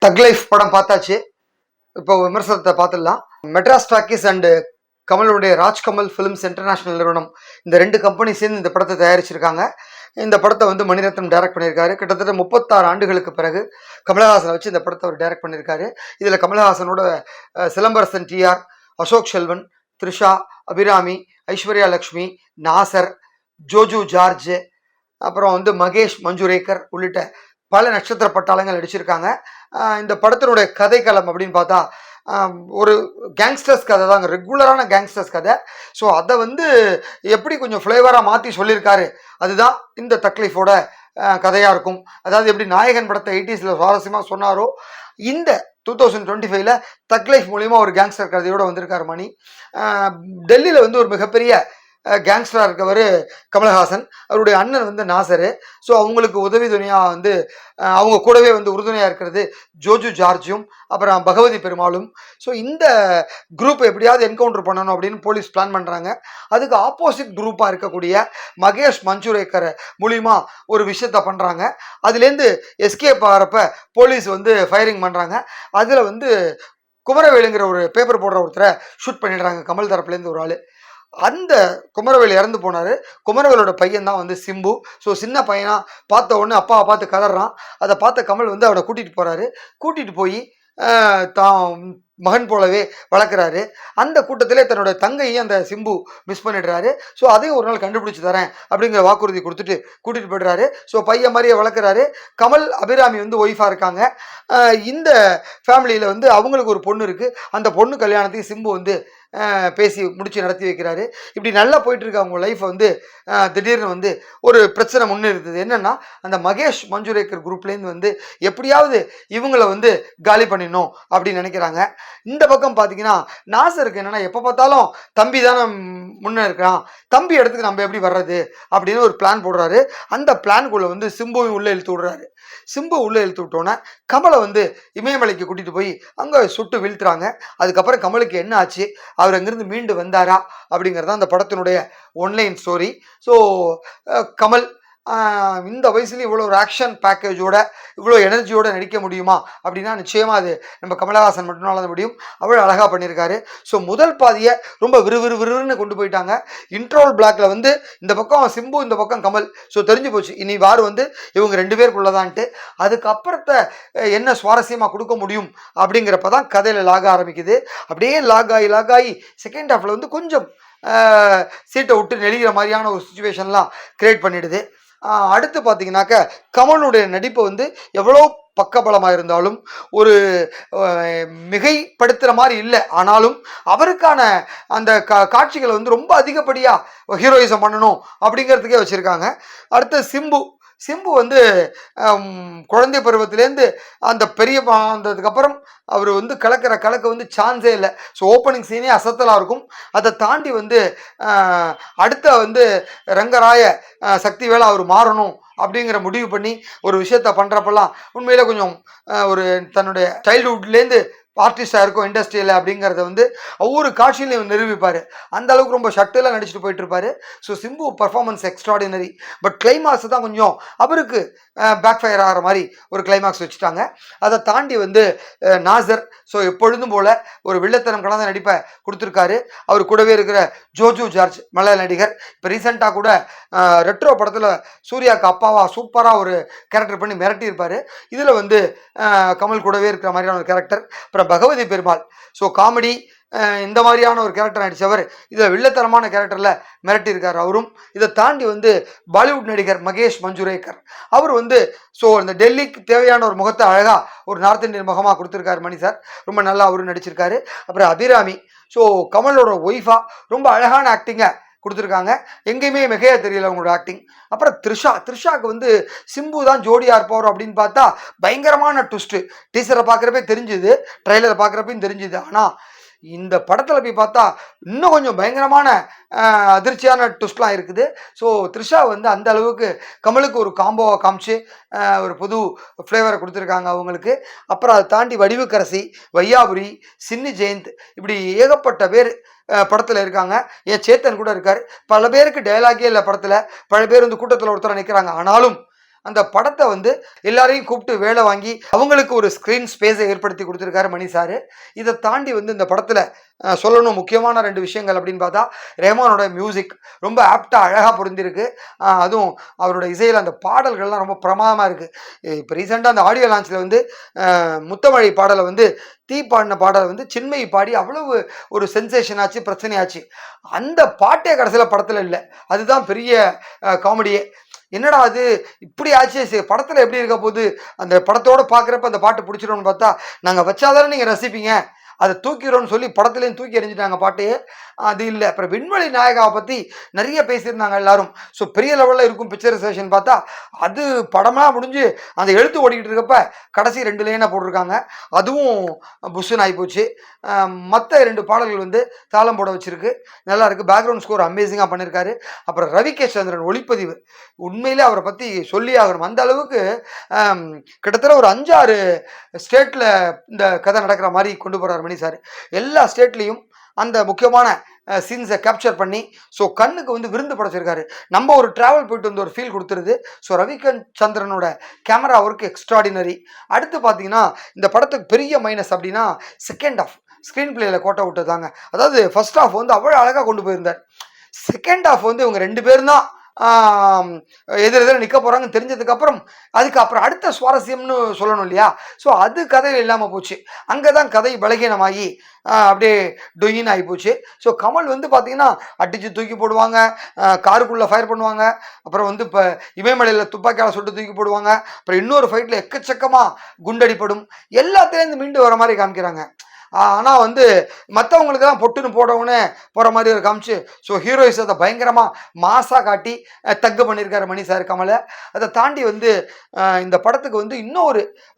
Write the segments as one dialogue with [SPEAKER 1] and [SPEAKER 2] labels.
[SPEAKER 1] தக் லைஃப் படம் பார்த்தாச்சு. இப்போ விமர்சனத்தை பார்த்துடலாம். மெட்ராஸ் டாக்கீஸ் அண்டு கமலுடைய ராஜ்கமல் ஃபிலிம்ஸ் இன்டர்நேஷனல் நிறுவனம், இந்த 2 கம்பெனி சேர்ந்து இந்த படத்தை தயாரிச்சிருக்காங்க. இந்த படத்தை வந்து மணிரத்னம் டைரக்ட் பண்ணியிருக்காரு. கிட்டத்தட்ட 36 ஆண்டுகளுக்கு பிறகு கமலஹாசனை வச்சு இந்த படத்தை அவர் டைரக்ட் பண்ணியிருக்காரு. இதில் கமலஹாசனோட சிலம்பரசன் டிஆர், அசோக் செல்வன், த்ரிஷா, அபிராமி, ஐஸ்வர்யா லக்ஷ்மி, நாசர், ஜோஜு ஜார்ஜ், அப்புறம் வந்து மகேஷ் மஞ்சுரேக்கர் உள்ளிட்ட பல நட்சத்திர பட்டாளங்கள் நடிச்சிருக்காங்க. இந்த படத்தினுடைய கதைக்களம் அப்படின்னு பார்த்தா ஒரு கேங்ஸ்டர்ஸ் கதை தாங்க, ரெகுலரான கேங்ஸ்டர்ஸ் கதை. ஸோ அதை வந்து எப்படி கொஞ்சம் ஃப்ளேவராக மாற்றி சொல்லியிருக்காரு, அதுதான் இந்த தக்லீஃபோட கதையாக இருக்கும். அதாவது எப்படி நாயகன் படத்தை 80s சுவாரஸ்யமாக சொன்னாரோ, இந்த 2025ல் தக்லைஃப் மூலியமாக ஒரு கேங்ஸ்டர் கதையோடு வந்திருக்காரு மணி. டெல்லியில் வந்து ஒரு மிகப்பெரிய கேங்ஸ்டராக இருக்கவர் கமலஹாசன், அவருடைய அண்ணன் வந்து நாசரு. ஸோ அவங்களுக்கு உதவி துணையாக வந்து அவங்க கூடவே வந்து உறுதுணையாக இருக்கிறது ஜோஜு ஜார்ஜும் அப்புறம் பகவதி பெருமாளும். ஸோ இந்த குரூப்பை எப்படியாவது என்கவுண்டர் பண்ணணும் அப்படின்னு போலீஸ் பிளான் பண்ணுறாங்க. அதுக்கு ஆப்போசிட் குரூப்பாக இருக்கக்கூடிய மகேஷ் மஞ்சுரேக்கர் மூலிமா ஒரு விஷயத்த பண்ணுறாங்க. அதுலேருந்து எஸ்கேப் ஆகிறப்ப போலீஸ் வந்து ஃபயரிங் பண்ணுறாங்க. அதில் வந்து குமரவேலுங்கிற ஒரு பேப்பர் போடுற ஒருத்தரை ஷூட் பண்ணிடுறாங்க கமல் தரப்புலேருந்து ஒரு ஆள். அந்த குமரவேல் இறந்து போனார். குமரவேலோட பையன் தான் வந்து சிம்பு. ஸோ சின்ன பையனா பார்த்த உடனே அப்பாவை பார்த்து கதறான். அதை பார்த்த கமல் வந்து அவனை கூட்டிகிட்டு போகிறாரு. கூட்டிகிட்டு போய் தான் மகன் போலவே வளர்க்குறாரு. அந்த கூட்டத்திலே தன்னோட தங்கையும் அந்த சிம்பு மிஸ் பண்ணிடுறாரு. ஸோ அதையும் ஒரு நாள் கண்டுபிடிச்சி தரேன் அப்படிங்கிற வாக்குறுதி கொடுத்துட்டு கூட்டிகிட்டு போய்டுறாரு. ஸோ பையன் மாதிரியே வளர்க்குறாரு. கமல் அபிராமி வந்து ஒய்ஃபாக இருக்காங்க. இந்த ஃபேமிலியில் வந்து அவங்களுக்கு ஒரு பொண்ணு இருக்குது. அந்த பொண்ணு கல்யாணத்தையும் சிம்பு வந்து பேசி முடிச்சு நடத்தி வைக்கிறாரு. இப்படி நல்லா போயிட்டு இருக்க அவங்க லைஃப் வந்து திடீர்னு வந்து ஒரு பிரச்சனை முன்னிறுத்துது. என்னன்னா, அந்த மகேஷ் மஞ்சுரேக்கர் குரூப்லேருந்து வந்து எப்படியாவது இவங்களை வந்து காலி பண்ணிடணும் அப்படின்னு நினைக்கிறாங்க. இந்த பக்கம் பார்த்தீங்கன்னா நாசருக்கு என்னன்னா, எப்போ பார்த்தாலும் தம்பி தானே முன்னே இருக்கிறான், தம்பி இடத்துக்கு நம்ம எப்படி வர்றது அப்படின்னு ஒரு பிளான் போடுறாரு. அந்த பிளான்குள்ளே வந்து சிம்புவையும் உள்ளே இழுத்து விடுறாரு. சிம்பு உள்ளே இழுத்து விட்டோன்னே கமலை வந்து இமயமலைக்கு கூட்டிகிட்டு போய் அங்கே சுட்டு வீழ்த்துறாங்க. அதுக்கப்புறம் கமலுக்கு என்ன ஆச்சு, அவர் அங்கிருந்து மீண்டு வந்தாரா அப்படிங்கிறது தான் அந்த படத்தினுடைய ஒன்லைன் ஸ்டோரி. ஸோ கமல் இந்த வயசுலேயும் இவ்வளோ ஒரு ஆக்ஷன் பேக்கேஜோட இவ்வளோ எனர்ஜியோடு நடிக்க முடியுமா அப்படின்னா நிச்சயமாக அது நம்ம கமலஹாசன் மட்டும்னால முடியும். அவ்வளோ அழகாக பண்ணியிருக்காரு. ஸோ முதல் பாதியை ரொம்ப விறுவிறுன்னு கொண்டு போயிட்டாங்க. இன்ட்ரோல் பிளாக்ல வந்து இந்த பக்கம் சிம்பு, இந்த பக்கம் கமல். ஸோ தெரிஞ்சு போச்சு இனி வார் வந்து இவங்க 2 பேருக்குள்ளதான்ட்டு. அதுக்கப்புறத்தை என்ன சுவாரஸ்யமாக கொடுக்க முடியும் அப்படிங்கிறப்ப தான் கதையில் லாக ஆரம்பிக்குது. அப்படியே லாக் ஆகி செகண்ட் ஹாஃபில் வந்து கொஞ்சம் சீட்டை விட்டு நெளிகிற மாதிரியான ஒரு சுச்சுவேஷன்லாம் கிரியேட் பண்ணிடுது. அடுத்து பார்த்தீங்கன்னாக்க கமலுடைய நடிப்பு வந்து எவ்வளோ பக்கபலமாக இருந்தாலும் ஒரு மிகைப்படுத்துகிற மாதிரி இல்லை. ஆனாலும் அவருக்கான அந்த காட்சிகளை வந்து ரொம்ப அதிகப்படியாக ஹீரோயிசம் பண்ணணும் அப்படிங்கிறதுக்கே வச்சுருக்காங்க. அடுத்து சிம்பு வந்து குழந்தை பருவத்திலேருந்து அந்த பெரிய வந்ததுக்கப்புறம் அவர் வந்து கலக்க வந்து சான்ஸே இல்லை. ஸோ ஓப்பனிங் சீனே அசத்தலாக இருக்கும். அதை தாண்டி வந்து அடுத்த வந்து ரங்கராய சக்திவேலா அவர் மாறணும் அப்படிங்கிற முடிவு பண்ணி ஒரு விஷயத்த பண்ணுறப்பெல்லாம் உண்மையிலே கொஞ்சம் ஒரு தன்னுடைய சைல்டுஹுட்லேருந்து ஆர்டிஸ்டாக இருக்கும் இண்டஸ்ட்ரியில் அப்படிங்கிறத வந்து ஒவ்வொரு காட்சியிலையும் நிரூபிப்பார். அந்த அளவுக்கு ரொம்ப ஷட்டிலாக நடிச்சுட்டு போயிட்டு இருப்பார். So Simbu performance extraordinary. But climax தான் கொஞ்சம் அவருக்கு பேக் ஃபயர் ஆகிற மாதிரி ஒரு கிளைமாக்ஸ் வச்சுட்டாங்க. அதை தாண்டி வந்து நாசர் ஸோ எப்பொழுதும் போல் ஒரு வில்லத்தனம் கலந்த நடிப்பை கொடுத்துருக்காரு. அவர் கூடவே இருக்கிற ஜோஜு ஜார்ஜ் மலையாள நடிகர். இப்போ ரீசெண்டாக கூட ரெட்ரோ படத்தில் சூர்யாவுக்கு அப்பாவா சூப்பராக ஒரு கேரக்டர் பண்ணி மிரட்டியிருப்பார். இதில் வந்து கமல் கூடவே இருக்கிற மாதிரியான ஒரு கேரக்டர். அப்புறம் பகவதி பெருமாள் ஸோ காமெடி இந்த மாதிரியான ஒரு கேரக்டர் நடித்தவர் இதில் வில்லத்தனமான கேரக்டரில் மிரட்டியிருக்கார் அவரும். இதை தாண்டி வந்து பாலிவுட் நடிகர் மகேஷ் மஞ்சுரேக்கர் அவர் வந்து ஸோ இந்த டெல்லிக்கு தேவையான ஒரு முகத்தை அழகாக ஒரு நார்த் இந்தியன் முகமாக கொடுத்துருக்காரு மணி சார். ரொம்ப நல்லா அவரும் நடிச்சிருக்காரு. அப்புறம் அபிராமி ஸோ கமலோட ஒய்ஃபாக ரொம்ப அழகான ஆக்டிங்கை கொடுத்துருக்காங்க. எங்கேயுமே மிகையா தெரியல அவங்களோட ஆக்டிங். அப்புறம் த்ரிஷாவுக்கு வந்து சிம்பு தான் ஜோடியாக இருப்பார் அப்படின்னு பார்த்தா பயங்கரமான ட்விஸ்ட்டு. டீசரை பார்க்குறப்பே தெரிஞ்சுது, ட்ரெய்லரை பார்க்குறப்பையும் தெரிஞ்சுது. ஆனால் இந்த படத்தில் போய் பார்த்தா இன்னும் கொஞ்சம் பயங்கரமான அதிர்ச்சியான ட்விஸ்ட்லாம் இருக்குது. ஸோ த்ரிஷா வந்து அந்த அளவுக்கு கமலுக்கு ஒரு காம்போவை காமிச்சு ஒரு புது ஃப்ளேவரை கொடுத்துருக்காங்க அவங்களுக்கு. அப்புறம் அதை தாண்டி வடிவுக்கரசி, வையாபுரி, சின்னி ஜெயந்த் இப்படி ஏகப்பட்ட பேர் படத்தில் இருக்காங்க. சேத்தன் கூட இருக்கார். பல பேருக்கு டைலாகே இல்லை படத்தில். பல பேர் வந்து கூட்டத்தில் ஒருத்தர நிற்கிறாங்க. ஆனாலும் அந்த படத்தை வந்து எல்லாரையும் கூப்பிட்டு வேலை வாங்கி அவங்களுக்கு ஒரு ஸ்க்ரீன் ஸ்பேஸை ஏற்படுத்தி கொடுத்துருக்காரு மணி சார். இதை தாண்டி வந்து இந்த படத்தில் சொல்லணும் முக்கியமான 2 விஷயங்கள் அப்படின்னு பார்த்தா, ரஹ்மானோட மியூசிக் ரொம்ப ஆப்டாக அழகாக பொருந்திருக்கு. அதுவும் அவரோட இசையில் அந்த பாடல்கள்லாம் ரொம்ப பிரமாதமாக இருக்குது. இப்போ ரீசெண்டாக அந்த ஆடியோ லான்ச்சில் வந்து முத்தமழை பாடலை வந்து பாடின பாடலை வந்து சின்மயி பாடி அவ்வளவு ஒரு சென்சேஷன் ஆச்சு, பிரச்சனையாச்சு. அந்த பாட்டே கடைசியில் படத்தில் இல்லை. அதுதான் பெரிய காமெடியே. என்னடா அது இப்படி ஆச்சு, படத்தில் எப்படி இருக்க போகுது, அந்த படத்தோடு பார்க்குறப்ப அந்த பாட்டு பிடிச்சிடும்னு பார்த்தா, நாங்கள் வச்சாதானே நீங்கள் ரசிப்பீங்க, அதை தூக்கிடும்னு சொல்லி படத்துலேயும் தூக்கி எறிஞ்சிட்டாங்க பாட்டையே. அது இல்லை. அப்புறம் விண்வெளி நாயகாவை பற்றி நிறைய பேசியிருந்தாங்க எல்லாரும். ஸோ பெரிய லெவலில் இருக்கும் பிக்சரைசேஷன் பார்த்தா, அது படமாக முடிஞ்சு அந்த எழுத்து ஓடிக்கிட்டு இருக்கப்ப கடைசி 2 லைனாக போட்டிருக்காங்க. அதுவும் புஷ்ஷுன்னு ஆகிப்போச்சு. மற்ற 2 பாடல்கள் வந்து தாளம் போட வச்சிருக்கு, நல்லா இருக்குது. பேக்ரவுண்ட் ஸ்கோர் அமேசிங்காக பண்ணியிருக்காரு. அப்புறம் ரவி கே சந்திரன் ஒளிப்பதிவு உண்மையிலே அவரை பற்றி சொல்லி ஆகணும். அந்த அளவுக்கு கிட்டத்தட்ட ஒரு 5-6 ஸ்டேட்டில் இந்த கதை நடக்கிற மாதிரி கொண்டு போகிறார் மணி சார். எல்லா ஸ்டேட்லேயும் அந்த முக்கியமான சீன்ஸை கேப்சர் பண்ணி ஸோ கண்ணுக்கு வந்து விருந்து படைச்சிருக்காரு. நம்ம ஒரு ட்ராவல் போயிட்டு வந்து ஒரு ஃபீல் கொடுத்துருது. ஸோ ரவிகன் சந்திரனோட கேமரா ஒர்க் எக்ஸ்ட்ராடினரி. அடுத்து பார்த்தீங்கன்னா இந்த படத்துக்கு பெரிய மைனஸ் அப்படின்னா செகண்ட் ஹாஃப் ஸ்க்ரீன் பிளேயில் கோட்டை விட்டதாங்க. அதாவது ஃபர்ஸ்ட் ஹாஃப் வந்து அவ்வளோ அழகாக கொண்டு போயிருந்தார். செகண்ட் ஹாஃப் வந்து இவங்க 2 பேரும் தான் எதிரெதிர நிற்க போகிறாங்கன்னு தெரிஞ்சதுக்கப்புறம் அதுக்கப்புறம் அடுத்த சுவாரஸ்யம்னு சொல்லணும் இல்லையா, ஸோ அது கதையில் இல்லாமல் போச்சு. அங்கே தான் கதை பலகீனமாகி அப்படியே டொயின் ஆகி போச்சு. ஸோ கமல் வந்து பார்த்தீங்கன்னா அடித்து தூக்கி போடுவாங்க, காருக்குள்ளே ஃபயர் பண்ணுவாங்க, அப்புறம் வந்து இப்போ இமயமலையில் துப்பாக்கியால் சுட்டு தூக்கி போடுவாங்க, அப்புறம் இன்னொரு ஃபைட்டில் எக்கச்சக்கமாக குண்டடிப்படும், எல்லாத்துலேருந்து மீண்டு வர மாதிரி காமிக்கிறாங்க. ஆனால் வந்து மற்றவங்களுக்கெல்லாம் பொட்டுன்னு போடவுன்னு போகிற மாதிரி ஒரு காமிச்சு ஸோ ஹீரோயிஸத்தை பயங்கரமாக மாசாக காட்டி தக்கு பண்ணியிருக்காரு மணி சார் கமலை. அதை தாண்டி வந்து இந்த படத்துக்கு வந்து இன்னும்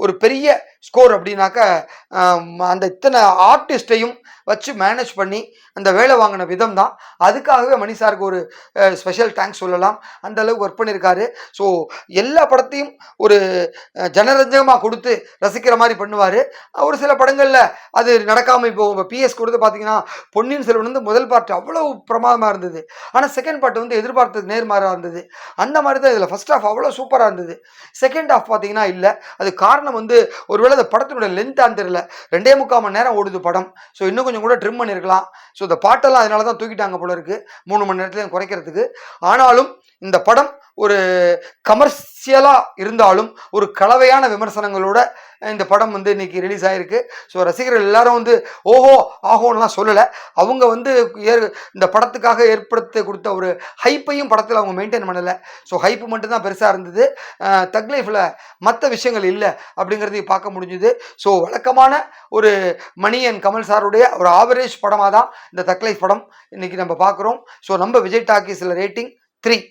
[SPEAKER 1] ஒரு பெரிய ஸ்கோர் அப்படின்னாக்க அந்த இத்தனை ஆர்டிஸ்டையும் வச்சு மேனேஜ் பண்ணி அந்த வேலை வாங்கின விதம் தான். அதுக்காகவே மணி சாருக்கு ஒரு ஸ்பெஷல் தேங்க்ஸ் சொல்லலாம். அந்த அளவுக்கு ஒர்க் பண்ணியிருக்காரு. ஸோ எல்லா படத்தையும் ஒரு ஜனரஞ்சகமாக கொடுத்து ரசிக்கிற மாதிரி பண்ணுவார். ஒரு சில படங்களில் அது நடக்காமல் இப்போ பிஎஸ் கொடுத்து பார்த்தீங்கன்னா பொன்னியின் செல்வன் வந்து முதல் பார்ட் அவ்வளோ பிரமாதமாக இருந்தது, ஆனால் செகண்ட் பார்ட் வந்து எதிர்பார்த்தது நேர்மாறாக இருந்தது. அந்த மாதிரி தான் இதில் ஃபர்ஸ்ட் ஹாஃப் அவ்வளோ சூப்பராக இருந்தது. செகண்ட் ஹாஃப் பார்த்தீங்கன்னா இல்லை. அது காரணம் வந்து ஒருவேளை அந்த படத்தினுடைய லென்த்தான்னு தெரியல, 2.25 மணி நேரம் ஓடுது படம். ஸோ இன்னும் கொஞ்சம் கூட ட்ரிம் பண்ணியிருக்கலாம். ஸோ இந்த பாட்டெல்லாம் அதனால தான் தூக்கிட்டாங்க போல இருக்கு 3 மணி நேரத்துலையும் குறைக்கிறதுக்கு. ஆனாலும் இந்த படம் ஒரு கமர்ஷியலாக இருந்தாலும் ஒரு கலவையான விமர்சனங்களோட இந்த படம் வந்து இன்னைக்கு ரிலீஸ் ஆகிருக்கு. ஸோ ரசிகர்கள் எல்லாரும் வந்து ஓஹோ ஆஹோன்னுலாம் சொல்லலை. அவங்க வந்து இந்த படத்துக்காக ஏற்படுத்த கொடுத்த ஒரு ஹைப்பையும் படத்தில் அவங்க மெயின்டைன் பண்ணலை. ஸோ ஹைப்பு மட்டும்தான் பெருசாக இருந்தது. தக் லைஃப்பில் மற்ற விஷயங்கள் இல்லை அப்படிங்கிறதையும் பார்க்க முடிஞ்சுது. ஸோ வழக்கமான ஒரு மணி அண்ட் கமல் சாருடைய ஒரு ஆவரேஜ் படமாக தான் இந்த தக் லைஃப் படம் இன்னைக்கு நம்ம பார்க்குறோம். ஸோ நம்ம விஜய் டாக்கீஸில் ரேட்டிங் 3.